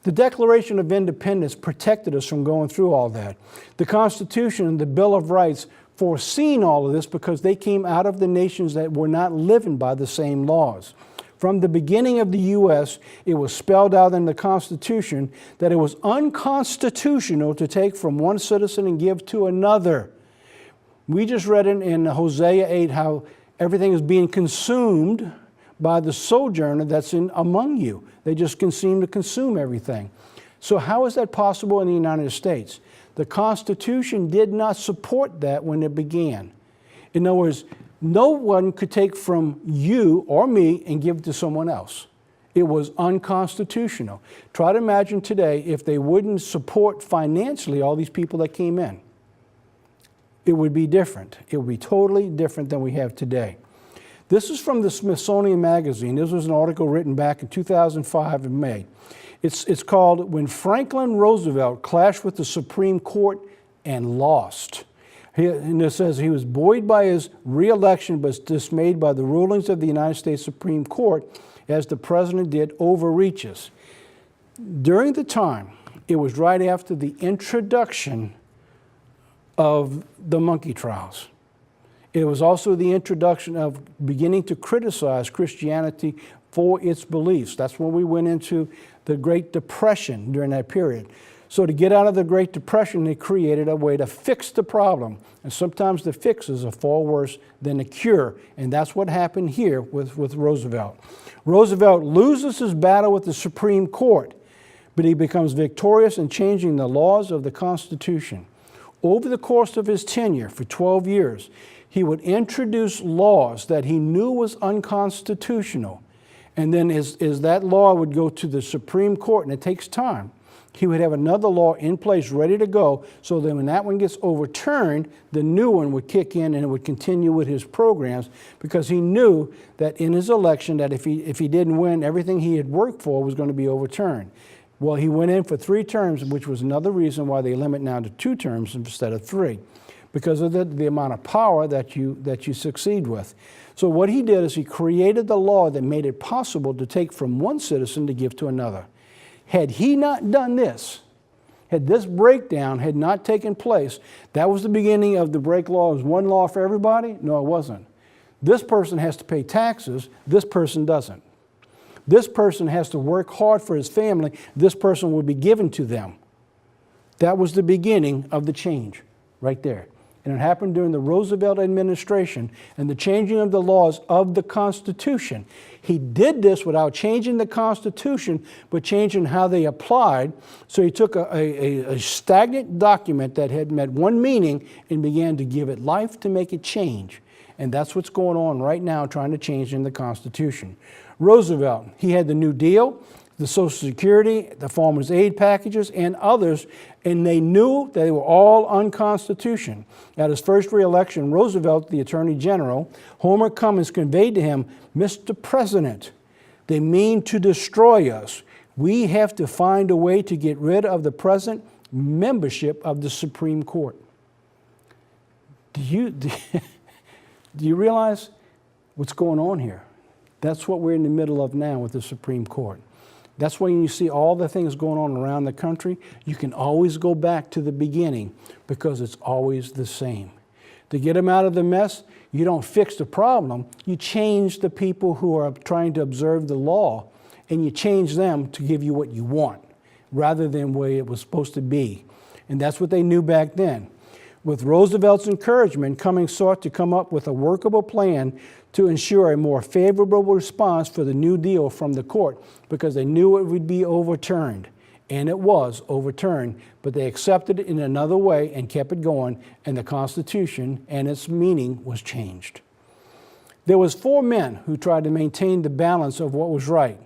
The Declaration of Independence protected us from going through all that. The Constitution and the Bill of Rights foreseen all of this because they came out of the nations that were not living by the same laws. From the beginning of the U.S., it was spelled out in the Constitution that it was unconstitutional to take from one citizen and give to another. We just read in Hosea 8 how everything is being consumed by the sojourner that's among you. They just seem to consume everything. So how is that possible in the United States? The Constitution did not support that when it began. In other words, no one could take from you or me and give it to someone else. It was unconstitutional. Try to imagine today if they wouldn't support financially all these people that came in. It would be different. It would be totally different than we have today. This is from the Smithsonian Magazine. This was an article written back in 2005 in May. It's called When Franklin Roosevelt Clashed with the Supreme Court and Lost. And it says he was buoyed by his re-election but dismayed by the rulings of the United States Supreme Court as the president did overreaches. During the time, it was right after the introduction of the monkey trials. It was also the introduction of beginning to criticize Christianity for its beliefs. That's when we went into the Great Depression during that period. So to get out of the Great Depression, they created a way to fix the problem. And sometimes the fixes are far worse than the cure. And that's what happened here with Roosevelt. Roosevelt loses his battle with the Supreme Court, but he becomes victorious in changing the laws of the Constitution. Over the course of his tenure for 12 years, he would introduce laws that he knew was unconstitutional. And then as that law would go to the Supreme Court, and it takes time, he would have another law in place ready to go, so that when that one gets overturned, the new one would kick in and it would continue with his programs, because he knew that in his election that if he didn't win, everything he had worked for was going to be overturned. Well, he went in for 3 terms, which was another reason why they limit now to 2 terms instead of 3, because of the amount of power that you succeed with. So what he did is he created the law that made it possible to take from one citizen to give to another. Had he not done this, had this breakdown had not taken place, that was the beginning of the break law. It was one law for everybody? No, it wasn't. This person has to pay taxes. This person doesn't. This person has to work hard for his family. This person will be given to them. That was the beginning of the change right there. And it happened during the Roosevelt administration and the changing of the laws of the Constitution. He did this without changing the Constitution, but changing how they applied. So he took a stagnant document that had met one meaning and began to give it life to make it change. And that's what's going on right now, trying to change in the Constitution. Roosevelt, he had the New Deal, the Social Security, the Farmers' Aid packages, and others, and they knew that they were all unconstitutional. At his first re-election, Roosevelt, the Attorney General, Homer Cummings, conveyed to him, "Mr. President, they mean to destroy us. We have to find a way to get rid of the present membership of the Supreme Court." Do you realize what's going on here? That's what we're in the middle of now with the Supreme Court. That's when you see all the things going on around the country, you can always go back to the beginning, because it's always the same. To get them out of the mess, you don't fix the problem. You change the people who are trying to observe the law, and you change them to give you what you want, rather than the way it was supposed to be. And that's what they knew back then. With Roosevelt's encouragement, Cummings sought to come up with a workable plan to ensure a more favorable response for the New Deal from the court, because they knew it would be overturned. And it was overturned, but they accepted it in another way and kept it going, and the Constitution and its meaning was changed. There was 4 men who tried to maintain the balance of what was right.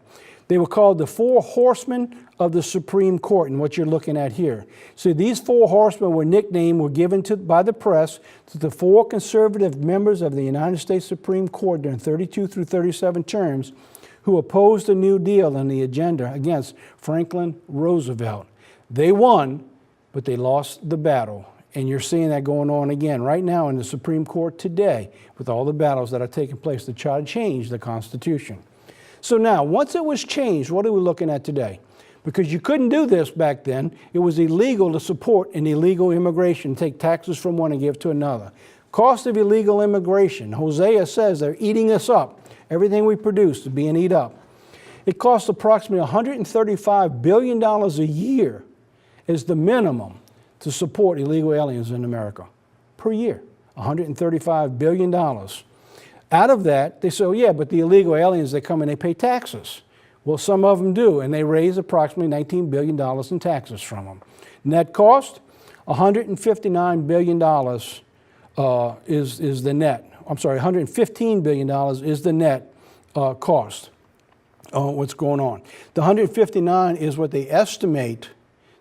They were called the 4 horsemen of the Supreme Court, and what you're looking at here. So these 4 horsemen were given by the press to the 4 conservative members of the United States Supreme Court during 32 through 37 terms, who opposed the New Deal and the agenda against Franklin Roosevelt. They won, but they lost the battle. And you're seeing that going on again right now in the Supreme Court today, with all the battles that are taking place to try to change the Constitution. So now, once it was changed, what are we looking at today? Because you couldn't do this back then. It was illegal to support an illegal immigration, take taxes from one and give to another. Cost of illegal immigration. Hosea says they're eating us up. Everything we produce is being eaten up. It costs approximately $135 billion a year is the minimum to support illegal aliens in America per year. $135 billion. Out of that, they say, oh yeah, but the illegal aliens, they come and they pay taxes. Well, some of them do, and they raise approximately $19 billion in taxes from them. Net cost, $159 billion is the net. I'm sorry, $115 billion is the net cost on what's going on. The 159 is what they estimate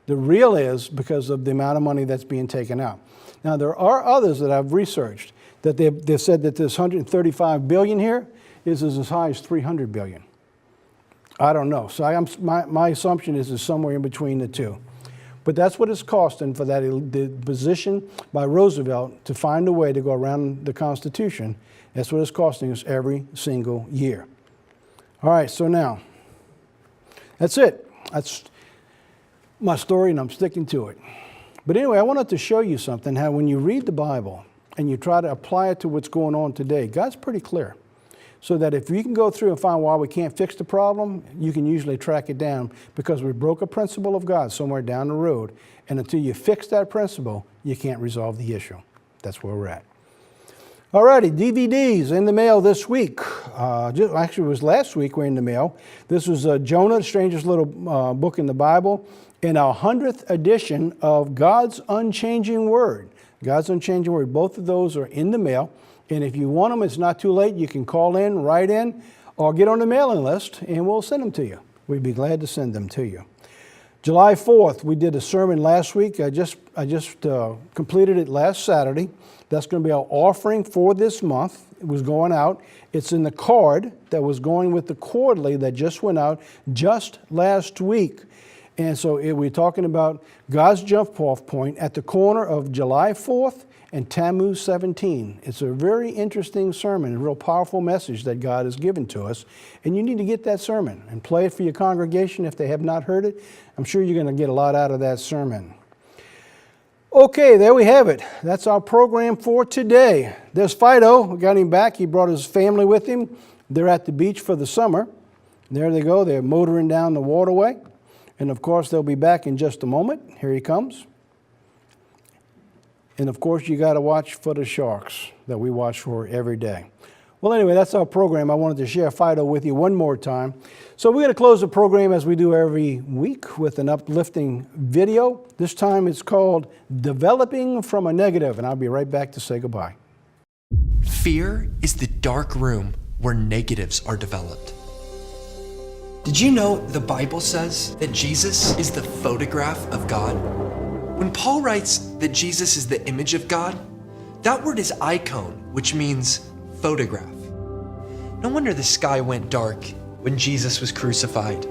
the real is, because of the amount of money that's being taken out. Now, there are others that I've researched that they've said that this 135 billion here is as high as 300 billion. I don't know. So my assumption is it's somewhere in between the two. But that's what it's costing for the position by Roosevelt to find a way to go around the Constitution. That's what it's costing us every single year. All right, so now, that's it. That's my story, and I'm sticking to it. But anyway, I wanted to show you something, how when you read the Bible and you try to apply it to what's going on today, God's pretty clear. so that if you can go through and find why we can't fix the problem, you can usually track it down, because we broke a principle of God somewhere down the road. And until you fix that principle, you can't resolve the issue. That's where we're at. Alrighty, DVDs in the mail this week. Actually, it was last week we're in the mail. This was Jonah, the strangest little book in the Bible, in our 100th edition of God's Unchanging Word. God's Unchanging Word. Both of those are in the mail. And if you want them, it's not too late. You can call in, write in, or get on the mailing list, and we'll send them to you. We'd be glad to send them to you. July 4th, we did a sermon last week. I just completed it last Saturday. That's going to be our offering for this month. It was going out. It's in the card that was going with the quarterly that just went out just last week. And so we're talking about God's jump-off point at the corner of July 4th and Tammuz 17. It's a very interesting sermon, a real powerful message that God has given to us. And you need to get that sermon and play it for your congregation if they have not heard it. I'm sure you're going to get a lot out of that sermon. Okay, there we have it. That's our program for today. There's Fido. We got him back. He brought his family with him. They're at the beach for the summer. There they go. They're motoring down the waterway. And of course, they'll be back in just a moment. Here he comes. And of course, you got to watch for the sharks that we watch for every day. Well, anyway, that's our program. I wanted to share Fido with you one more time. So we're going to close the program as we do every week with an uplifting video. This time it's called Developing from a Negative, and I'll be right back to say goodbye. Fear is the dark room where negatives are developed. Did you know the Bible says that Jesus is the photograph of God? When Paul writes that Jesus is the image of God, that word is icon, which means photograph. No wonder the sky went dark when Jesus was crucified,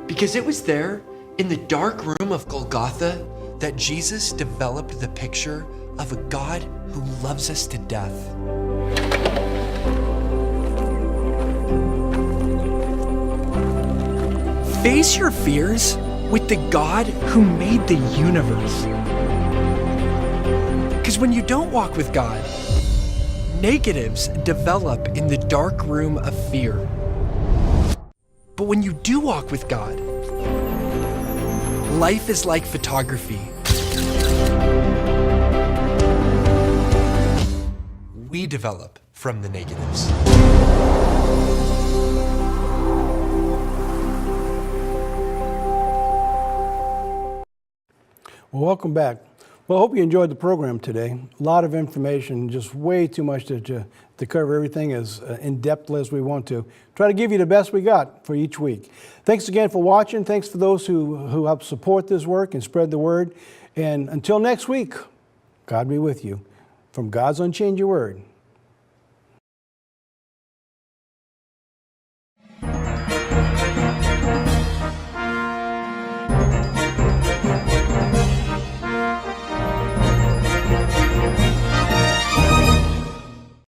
because it was there in the dark room of Golgotha that Jesus developed the picture of a God who loves us to death. Face your fears with the God who made the universe. Because when you don't walk with God, negatives develop in the dark room of fear. But when you do walk with God, life is like photography. We develop from the negatives. Well, welcome back. Well, I hope you enjoyed the program today. A lot of information, just way too much to cover everything as in-depth as we want to. Try to give you the best we got for each week. Thanks again for watching. Thanks for those who help support this work and spread the word. And until next week, God be with you. From God's Unchanging Word,